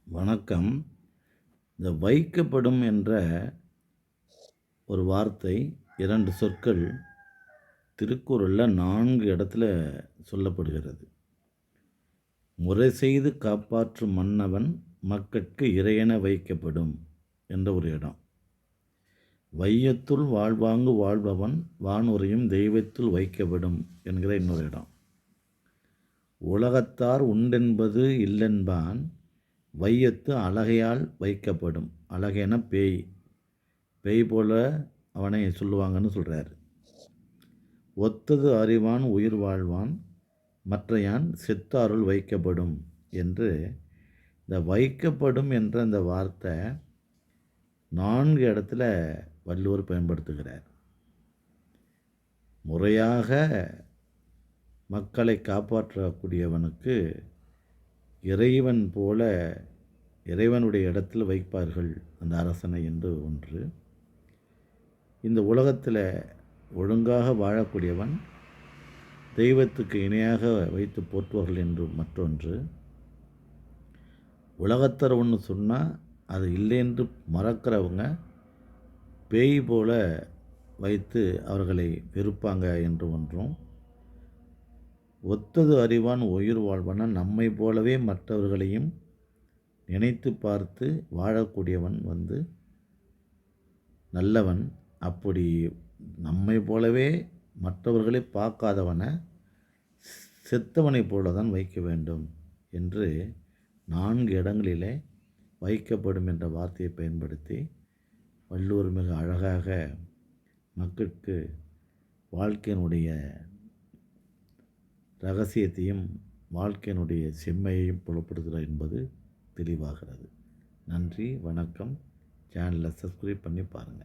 வணக்கம். இந்த வைக்கப்படும் என்ற ஒரு வார்த்தை, 2 சொற்கள் திருக்குறள்ல 4 இடத்துல சொல்லப்படுகிறது. "முறை செய்து காப்பாற்றும் மன்னவன் மக்கட்கு இறையென வைக்கப்படும்" என்ற ஒரு இடம். "வையத்துள் வாழ்வாங்கு வாழ்பவன் வானுறையும் தெய்வத்துள் வைக்கப்படும்" என்கிற இன்னொரு இடம். "உலகத்தார் உண்டென்பது இல்லென்பான் வையத்து அழகையால் வைக்கப்படும்." அழகைன பேய், பேய் போல அவனை சொல்லுவாங்கன்னு சொல்கிறார். "ஒத்தது அறிவான் உயிர் வாழ்வான் மற்றையான் செத்தாருள் வைக்கப்படும்" என்று இந்த வைக்கப்படும் என்ற அந்த வார்த்தை 4 இடத்துல வள்ளுவர் பயன்படுத்துகிறார். முறையாக மக்களை காப்பாற்றக்கூடியவனுக்கு இறைவன் போல இறைவனுடைய இடத்தில் வைப்பார்கள் அந்த அரசனை என்று ஒன்று. இந்த உலகத்தில் ஒழுங்காக வாழக்கூடியவன் தெய்வத்துக்கு இணையாக வைத்து போற்றுவார்கள் என்று மற்றொன்று. உலகத்தர் ஒன்று சொன்னால் அது இல்லை என்று மறக்கிறவங்க பேய் போல வைத்து அவர்களை வெறுப்பாங்க என்று ஒன்றும். ஒத்தது அறிவான் உயிர் வாழ்வான நம்மை போலவே மற்றவர்களையும் நினைத்து பார்த்து வாழக்கூடியவன் நல்லவன். அப்படி நம்மை போலவே மற்றவர்களை பார்க்காதவனை செத்தவனை போல தான் வைக்க வேண்டும் என்று 4 இடங்களிலே வைக்கப்படும் என்ற வார்த்தையை பயன்படுத்தி வள்ளுவர் மிக அழகாக மக்களுக்கு வாழ்க்கையினுடைய ரகசியத்தையும் வாழ்க்கையினுடைய செம்மையையும் புலப்படுத்துகிறார் என்பது தெளிவாகிறது. நன்றி, வணக்கம். சேனலை சப்ஸ்கிரைப் பண்ணி பாருங்கள்.